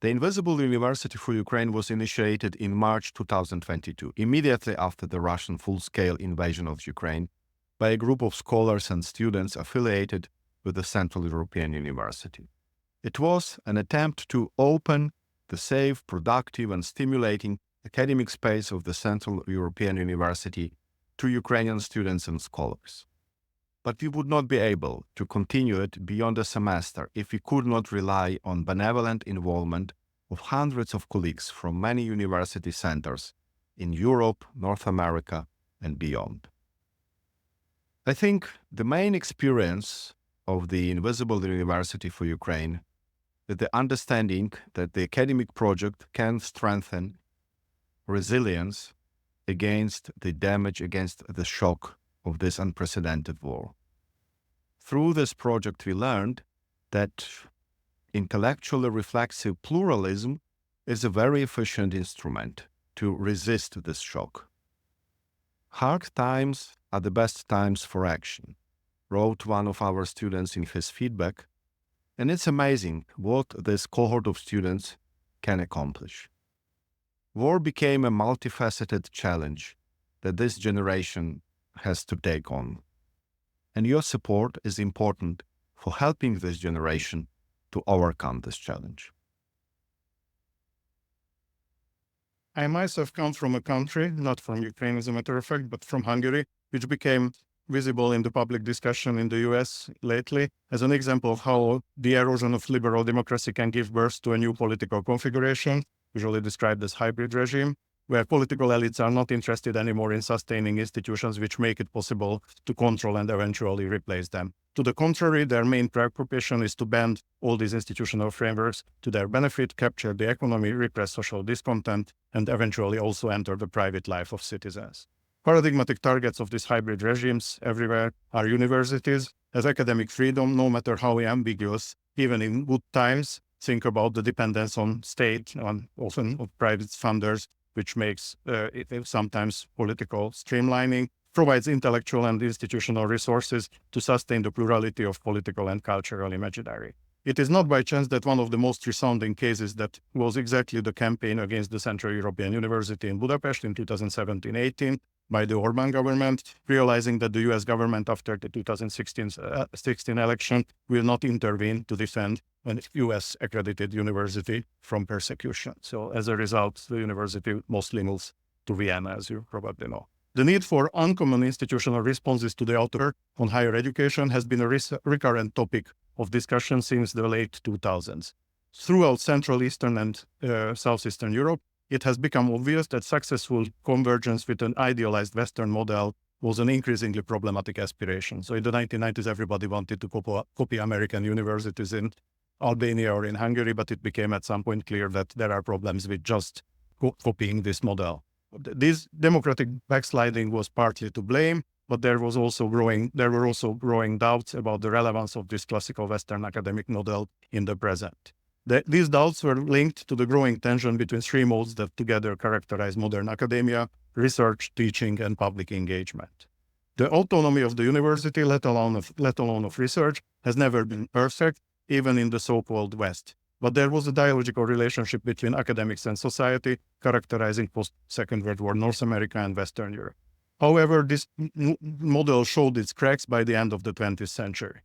The Invisible University for Ukraine was initiated in March 2022, immediately after the Russian full-scale invasion of Ukraine, by a group of scholars and students affiliated with the Central European University. It was an attempt to open the safe, productive, and stimulating academic space of the Central European University to Ukrainian students and scholars. But we would not be able to continue it beyond a semester if we could not rely on benevolent involvement of hundreds of colleagues from many university centers in Europe, North America, and beyond. I think the main experience of the Invisible University for Ukraine is the understanding that the academic project can strengthen resilience against the damage, against the shock of this unprecedented war. Through this project, we learned that intellectually reflexive pluralism is a very efficient instrument to resist this shock. Hard times are the best times for action, wrote one of our students in his feedback, and it's amazing what this cohort of students can accomplish. War became a multifaceted challenge that this generation has to take on. And your support is important for helping this generation to overcome this challenge. I myself come from a country, not from Ukraine as a matter of fact, but from Hungary, which became visible in the public discussion in the US lately as an example of how the erosion of liberal democracy can give birth to a new political configuration, usually described as hybrid regime, where political elites are not interested anymore in sustaining institutions which make it possible to control and eventually replace them. To the contrary, their main preoccupation is to bend all these institutional frameworks to their benefit, capture the economy, repress social discontent, and eventually also enter the private life of citizens. Paradigmatic targets of these hybrid regimes everywhere are universities, as academic freedom, no matter how ambiguous, even in good times, think about the dependence on state and often of private funders, which makes it sometimes political streamlining, provides intellectual and institutional resources to sustain the plurality of political and cultural imaginary. It is not by chance that one of the most resounding cases that was exactly the campaign against the Central European University in Budapest in 2017-18 by the Orbán government, realizing that the US government after the 2016 election will not intervene to defend an US accredited university from persecution. So as a result, the university mostly moves to Vienna, as you probably know. The need for uncommon institutional responses to the author on higher education has been a recurrent topic of discussion since the late 2000s. Throughout Central Eastern and Southeastern Europe, it has become obvious that successful convergence with an idealized Western model was an increasingly problematic aspiration. So in the 1990s, everybody wanted to copy American universities in Albania or in Hungary, but it became at some point clear that there are problems with just copying this model. This democratic backsliding was partly to blame, but there were also growing doubts about the relevance of this classical Western academic model in the present. These doubts were linked to the growing tension between three modes that together characterize modern academia: research, teaching, and public engagement. The autonomy of the university, let alone of research, has never been perfect, even in the so-called West. But there was a dialogical relationship between academics and society, characterizing post-Second World War North America and Western Europe. However, this model showed its cracks by the end of the 20th century.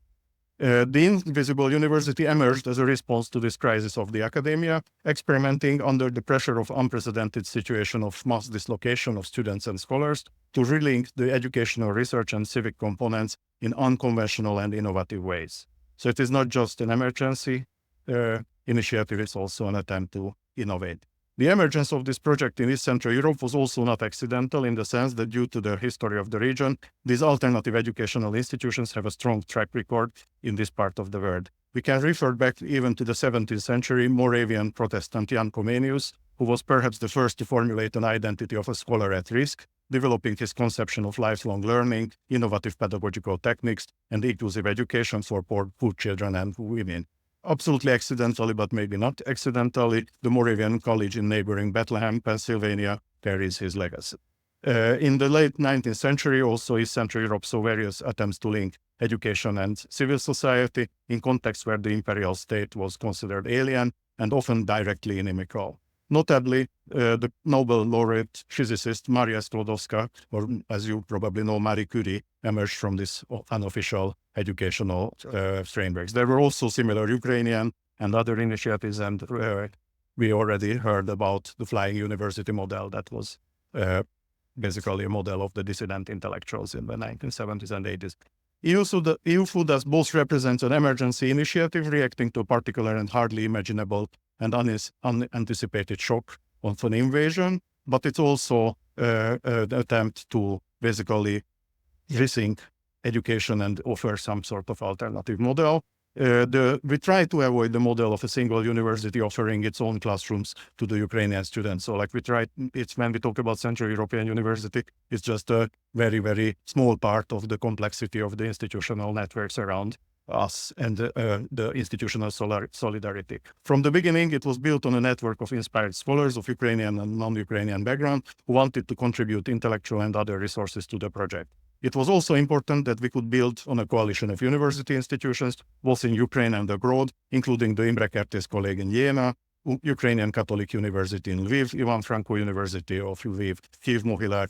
The Invisible University emerged as a response to this crisis of the academia, experimenting under the pressure of unprecedented situation of mass dislocation of students and scholars to relink the educational, research, and civic components in unconventional and innovative ways. So it is not just an emergency initiative, it's also an attempt to innovate. The emergence of this project in East Central Europe was also not accidental, in the sense that due to the history of the region, these alternative educational institutions have a strong track record in this part of the world. We can refer back even to the 17th century Moravian Protestant Jan Comenius, who was perhaps the first to formulate an identity of a scholar at risk, developing his conception of lifelong learning, innovative pedagogical techniques, and inclusive education for poor children and women. Absolutely accidentally, but maybe not accidentally, the Moravian College in neighboring Bethlehem, Pennsylvania, carries his legacy. In the late 19th century, also East Central Europe saw various attempts to link education and civil society in contexts where the imperial state was considered alien and often directly inimical. Notably, the Nobel laureate physicist Maria Sklodowska, or as you probably know, Marie Curie, emerged from this unofficial educational frameworks. There were also similar Ukrainian and other initiatives, and we already heard about the Flying University model that was basically a model of the dissident intellectuals in the 1970s and 80s. EU thus both represents an emergency initiative reacting to a particular and hardly imaginable and unanticipated shock of an invasion, but it's also an attempt to basically rethink education and offer some sort of alternative model. We try to avoid the model of a single university offering its own classrooms to the Ukrainian students. So it's when we talk about Central European University, it's just a very, very small part of the complexity of the institutional networks around us and the institutional solidarity. From the beginning, it was built on a network of inspired scholars of Ukrainian and non-Ukrainian background who wanted to contribute intellectual and other resources to the project. It was also important that we could build on a coalition of university institutions, both in Ukraine and abroad, including the Imre Kertész College in Jena, Ukrainian Catholic University in Lviv, Ivan Franko University of Lviv, Kyiv Mohila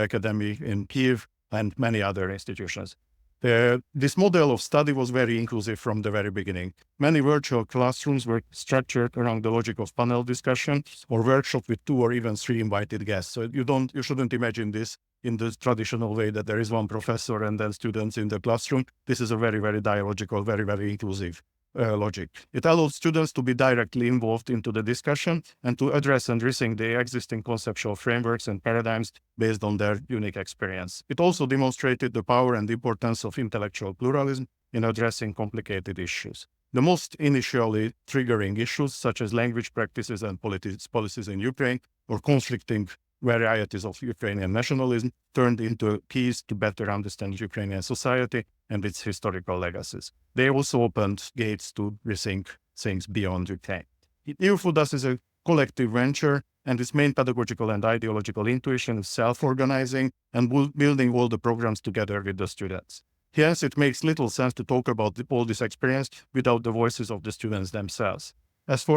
Academy in Kyiv, and many other institutions. This model of study was very inclusive from the very beginning. Many virtual classrooms were structured around the logic of panel discussion or workshop with 2 or even 3 invited guests. So you shouldn't imagine this in the traditional way that there is one professor and then students in the classroom. This is a very, very dialogical, very, very inclusive logic. It allows students to be directly involved into the discussion and to address and rethink the existing conceptual frameworks and paradigms based on their unique experience. It also demonstrated the power and importance of intellectual pluralism in addressing complicated issues. The most initially triggering issues, such as language practices and policies in Ukraine, or conflicting varieties of Ukrainian nationalism, turned into keys to better understand Ukrainian society and its historical legacies. They also opened gates to rethink things beyond Ukraine. EU thus is a collective venture, and its main pedagogical and ideological intuition is self-organizing and building all the programs together with the students. Hence, it makes little sense to talk about all this experience without the voices of the students themselves. As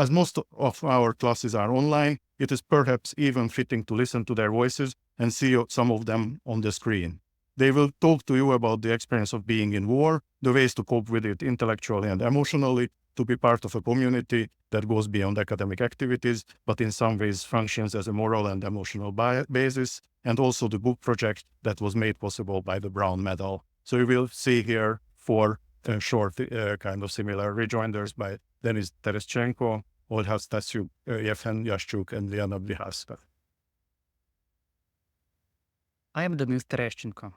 most of our classes are online, it is perhaps even fitting to listen to their voices and see some of them on the screen. They will talk to you about the experience of being in war, the ways to cope with it intellectually and emotionally, to be part of a community that goes beyond academic activities, but in some ways functions as a moral and emotional basis, and also the book project that was made possible by the Brown Medal. So you will see here 4 short kind of similar rejoinders by Denis Tereshchenko, Olha Stasiuk, Yevhen Yashchuk, and Liana Blihaska. I am Denis Tereshchenko,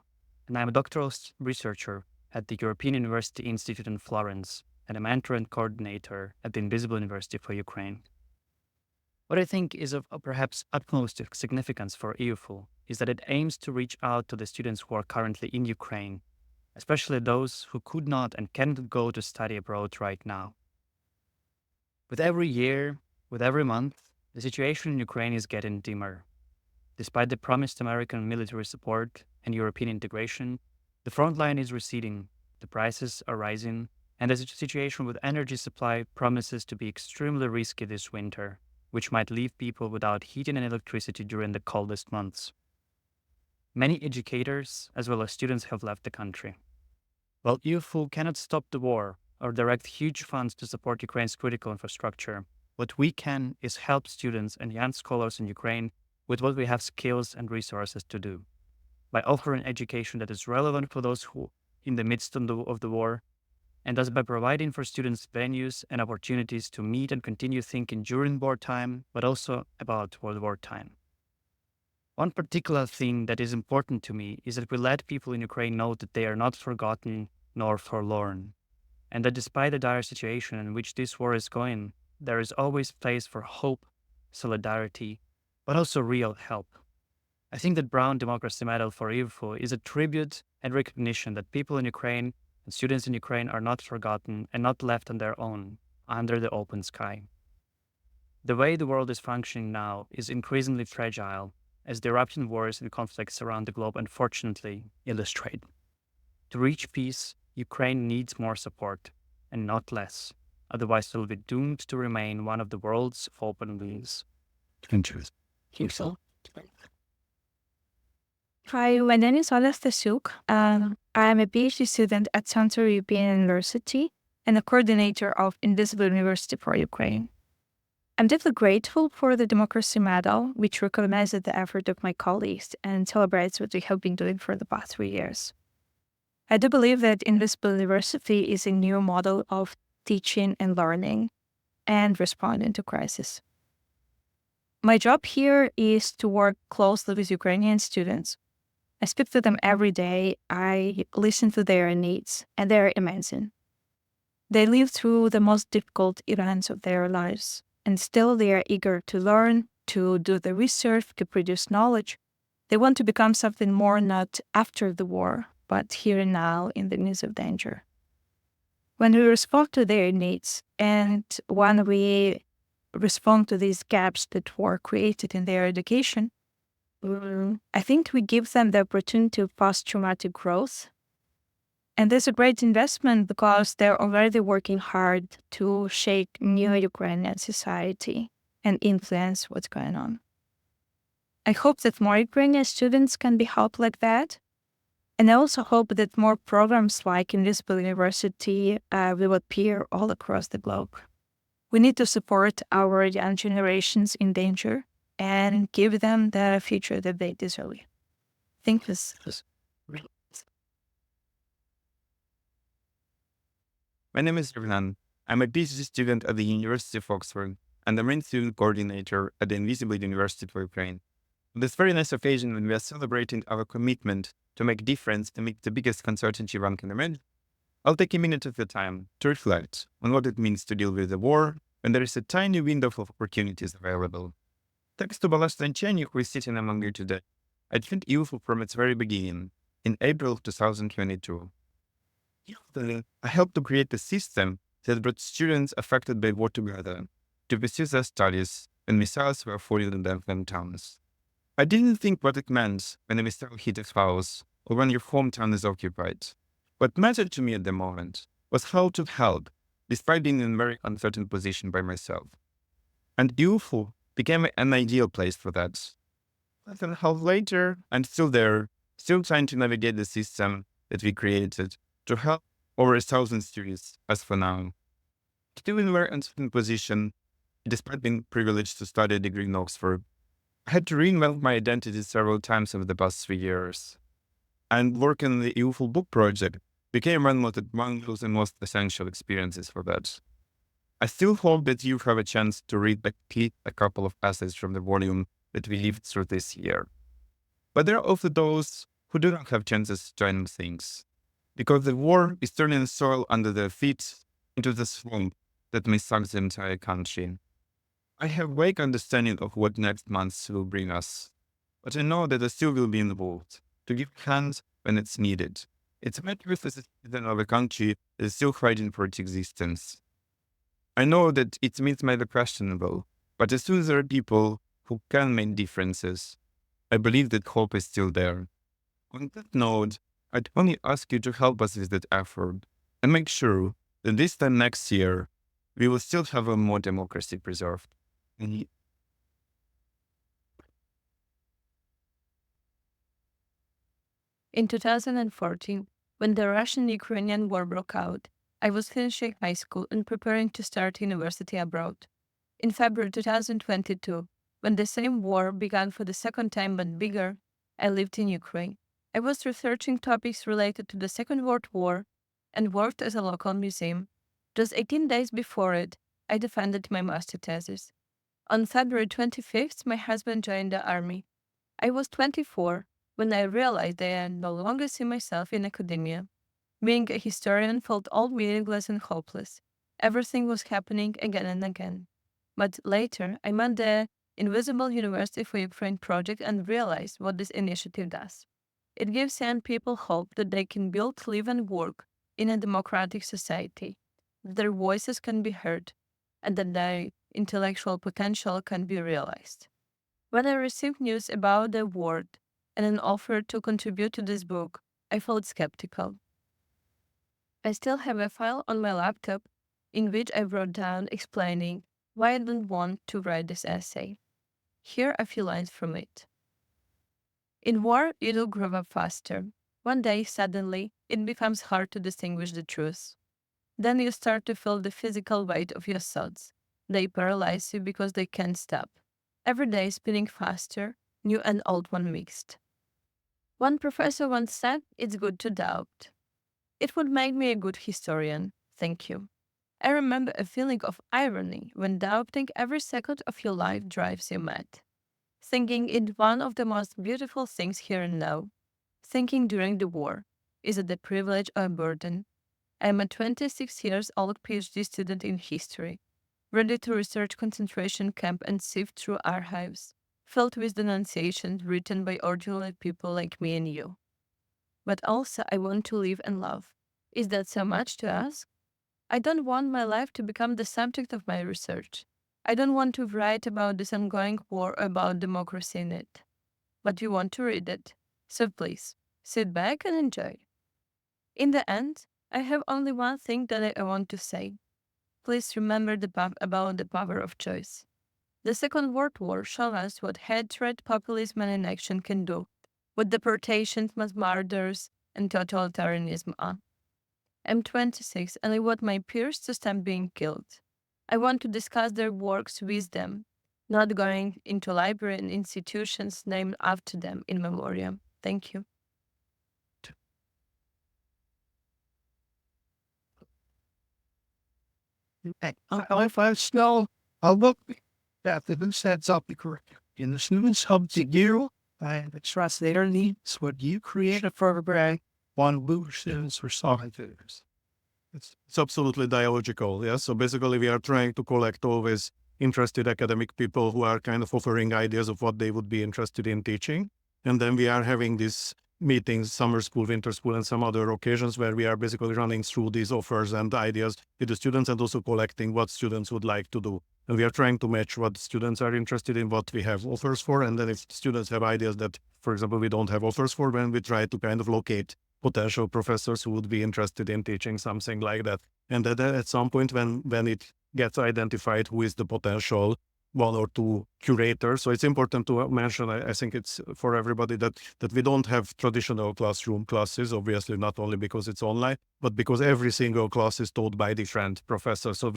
and I am a doctoral researcher at the European University Institute in Florence, and a mentor and coordinator at the Invisible University for Ukraine. What I think is of perhaps utmost significance for EUFU is that it aims to reach out to the students who are currently in Ukraine, especially those who could not and cannot go to study abroad right now. With every year, with every month, the situation in Ukraine is getting dimmer. Despite the promised American military support and European integration, the front line is receding, the prices are rising, and the situation with energy supply promises to be extremely risky this winter, which might leave people without heating and electricity during the coldest months. Many educators, as well as students, have left the country. While EUFU cannot stop the war or direct huge funds to support Ukraine's critical infrastructure, what we can is help students and young scholars in Ukraine with what we have skills and resources to do, by offering education that is relevant for those who in the midst of the war, and thus by providing for students venues and opportunities to meet and continue thinking during wartime, but also about World War time. One particular thing that is important to me is that we let people in Ukraine know that they are not forgotten nor forlorn, and that despite the dire situation in which this war is going, there is always place for hope, solidarity, but also real help. I think that Brown Democracy Medal for EUFU is a tribute and recognition that people in Ukraine and students in Ukraine are not forgotten and not left on their own, under the open sky. The way the world is functioning now is increasingly fragile, as the erupting wars and conflicts around the globe unfortunately illustrate. To reach peace, Ukraine needs more support, and not less. Otherwise, we'll be doomed to remain one of the world's open wheels. Hi, my name is Ola Stasuk. I am a PhD student at Central European University and a coordinator of Invisible University for Ukraine. I'm deeply grateful for the Democracy Medal, which recognizes the effort of my colleagues and celebrates what we have been doing for the past 3 years. I do believe that Invisible University is a new model of teaching and learning and responding to crisis. My job here is to work closely with Ukrainian students. I speak to them every day. I listen to their needs, and they're amazing. They live through the most difficult events of their lives, and still they are eager to learn, to do the research, to produce knowledge. They want to become something more not after the war, but here and now in the midst of danger. When we respond to their needs, and when we respond to these gaps that were created in their education, I think we give them the opportunity of post-traumatic growth. And there's a great investment because they're already working hard to shape new Ukrainian society and influence what's going on. I hope that more Ukrainian students can be helped like that. And I also hope that more programs like Invisible University will appear all across the globe. We need to support our young generations in danger and give them the future that they deserve. Thank you. My name is Renan. I'm a PhD student at the University of Oxford and the main student coordinator at the Invisible University for Ukraine. On this very nice occasion when we are celebrating our commitment to make difference amid the biggest consultancy one can imagine, I'll take a minute of your time to reflect on what it means to deal with the war when there is a tiny window of opportunities available. Thanks to Balazs Stancheny, who is sitting among you today, I trained EUFO from its very beginning, in April of 2022. I helped to create a system that brought students affected by war together to pursue their studies when missiles were falling on their hometowns. I didn't think what it meant when a missile hit a house or when your hometown is occupied. What mattered to me at the moment was how to help, despite being in a very uncertain position by myself. And EUFO became an ideal place for that. Less than a half later, I'm still there, still trying to navigate the system that we created to help over 1,000 students as for now. Still in a very uncertain position, despite being privileged to study a degree in Oxford, I had to reinvent my identity several times over the past 3 years. And working on the EUFO book project became one of the most essential experiences for that. I still hope that you have a chance to read back a couple of passages from the volume that we lived through this year. But there are also those who do not have chances to join things, because the war is turning the soil under their feet into the swamp that may suck the entire country. I have vague understanding of what next months will bring us, but I know that I still will be involved, to give hands when it's needed. It's matter with a citizen of a country that is still fighting for its existence. I know that its means might be questionable, but as soon as there are people who can make differences, I believe that hope is still there. On that note, I'd only ask you to help us with that effort and make sure that this time next year, we will still have a more democracy preserved. In 2014, when the Russian-Ukrainian war broke out, I was finishing high school and preparing to start university abroad. In February 2022, when the same war began for the second time but bigger, I lived in Ukraine. I was researching topics related to the Second World War and worked as a local museum. Just 18 days before it, I defended my master thesis. On February 25th, my husband joined the army. I was 24 when I realized that I no longer see myself in academia. Being a historian felt all meaningless and hopeless. Everything was happening again and again. But later, I met the Invisible University for Ukraine project and realized what this initiative does. It gives young people hope that they can build, live, and work in a democratic society, that their voices can be heard, and that their intellectual potential can be realized. When I received news about the award and an offer to contribute to this book, I felt skeptical. I still have a file on my laptop in which I wrote down explaining why I didn't want to write this essay. Here are a few lines from it. In war, you do grow up faster. One day, suddenly, it becomes hard to distinguish the truth. Then you start to feel the physical weight of your thoughts. They paralyze you because they can't stop. Every day spinning faster, new and old one mixed. One professor once said, it's good to doubt. It would make me a good historian. Thank you. I remember a feeling of irony when doubting every second of your life drives you mad. Thinking it's one of the most beautiful things here and now. Thinking during the war. Is it a privilege or a burden? I am a 26 years old PhD student in history, ready to research concentration camp and sift through archives, filled with denunciations written by ordinary people like me and you. But also I want to live and love. Is that so much to ask? I don't want my life to become the subject of my research. I don't want to write about this ongoing war or about democracy in it. But you want to read it. So please, sit back and enjoy. In the end, I have only one thing that I want to say. Please remember about the power of choice. The Second World War showed us what hatred, populism, and inaction can do, what deportations, mass murders, and totalitarianism are. I'm 26 and I want my peers to stop being killed. I want to discuss their works with them, not going into libraries and institutions named after them in memoriam. Thank you. If I still look at the sets up the curriculum in the students of the year and express their needs, what you create a program on blue students or scientists. It's absolutely dialogical, yeah. So basically we are trying to collect always interested academic people who are kind of offering ideas of what they would be interested in teaching. And then we are having these meetings, summer school, winter school, and some other occasions where we are basically running through these offers and ideas with the students and also collecting what students would like to do. And we are trying to match what students are interested in, what we have offers for. And then if students have ideas that, for example, we don't have offers for, then we try to kind of locate potential professors who would be interested in teaching something like that. And then at some point when it gets identified who is the potential one or two curators. So it's important to mention, I think it's for everybody that we don't have traditional classroom classes, obviously not only because it's online, but because every single class is taught by different professors. So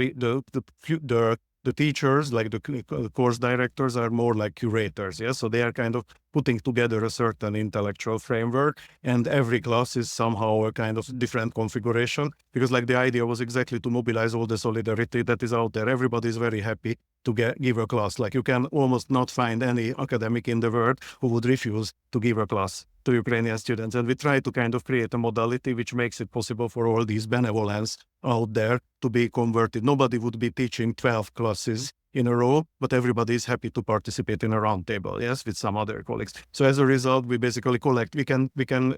the teachers, like the course directors, are more like curators. Yeah, so they are kind of putting together a certain intellectual framework, and every class is somehow a kind of different configuration, because like the idea was exactly to mobilize all the solidarity that is out there. Everybody is very happy to give a class. Like you can almost not find any academic in the world who would refuse to give a class to Ukrainian students. And we try to kind of create a modality which makes it possible for all these benevolence out there to be converted. Nobody would be teaching 12 classes in a row, but everybody is happy to participate in a roundtable, yes, with some other colleagues. So as a result, we basically collect, we can,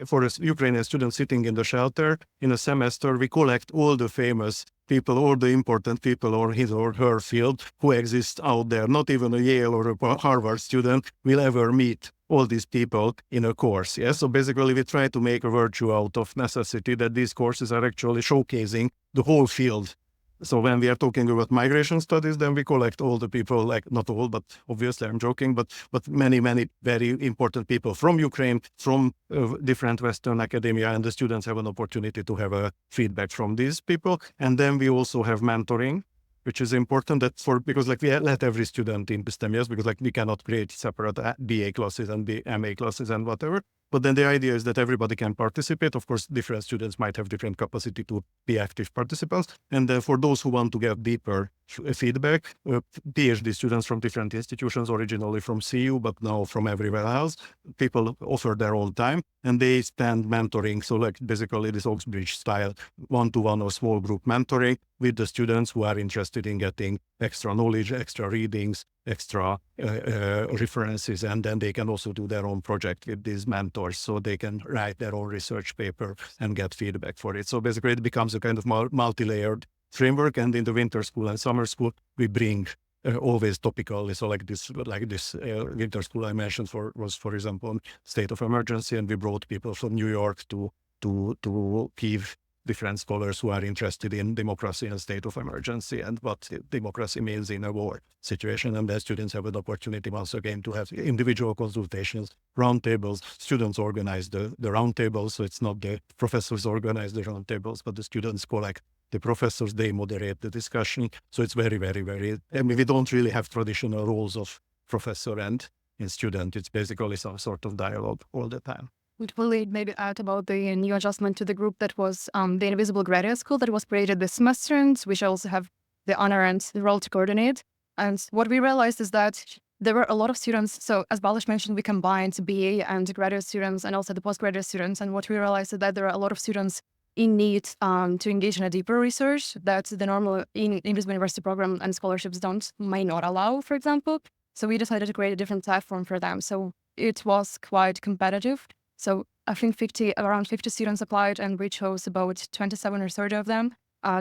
for a Ukrainian student sitting in the shelter in a semester, we collect all the famous people, all the important people or his or her field who exist out there. Not even a Yale or a Harvard student will ever meet all these people in a course. Yes, so basically we try to make a virtue out of necessity that these courses are actually showcasing the whole field. So when we are talking about migration studies, then we collect all the people, like not all, but obviously I'm joking, but many very important people from Ukraine, from different Western academia, and the students have an opportunity to have a feedback from these people. And then we also have mentoring, which is important because like we let every student in the STEM, yes, because like we cannot create separate BA classes and MA classes and whatever. But then the idea is that everybody can participate. Of course, different students might have different capacity to be active participants. And for those who want to get deeper feedback, PhD students from different institutions, originally from CU, but now from everywhere else, people offer their own time and they spend mentoring. So like basically this Oxbridge style one-to-one or small group mentoring with the students who are interested in getting extra knowledge, extra readings, extra references, and then they can also do their own project with these mentors, so they can write their own research paper and get feedback for it. So basically it becomes a kind of multi-layered framework. And in the winter school and summer school, we bring always topical. So like this winter school I mentioned was, for example, state of emergency, and we brought people from New York to Kyiv different scholars who are interested in democracy and state of emergency and what democracy means in a war situation. And the students have an opportunity once again to have individual consultations, roundtables. Students organize the roundtables, so it's not the professors organize the roundtables, but the students collect the professors, they moderate the discussion. So it's very, very, very, I mean, we don't really have traditional roles of professor and student. It's basically some sort of dialogue all the time. Would Willie maybe add about the new adjustment to the group that was the Invisible Graduate School that was created this semester, and which I also have the honor and the role to coordinate. And what we realized is that there were a lot of students. So as Balázs mentioned, we combined BA and graduate students and also the postgraduate students. And what we realized is that there are a lot of students in need to engage in a deeper research that the normal Invisible University program and scholarships might not allow, for example. So we decided to create a different platform for them. So it was quite competitive. So I think around 50 students applied, and we chose about 27 or 30 of them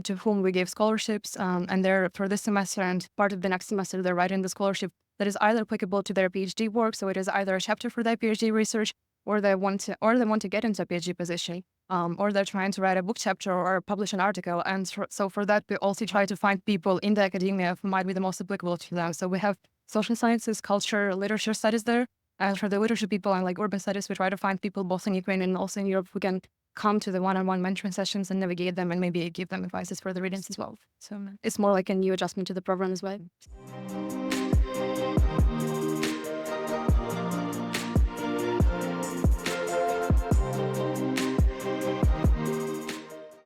to whom we gave scholarships. And they're for this semester and part of the next semester, they're writing the scholarship that is either applicable to their PhD work. So it is either a chapter for their PhD research, or they want to get into a PhD position, or they're trying to write a book chapter or publish an article. And so for that, we also try to find people in the academia who might be the most applicable to them. So we have social sciences, culture, literature studies there. And for the literature people and like urban studies, we try to find people both in Ukraine and also in Europe who can come to the one-on-one mentoring sessions and navigate them and maybe give them advices for the readings as well. So it's more like a new adjustment to the program as well.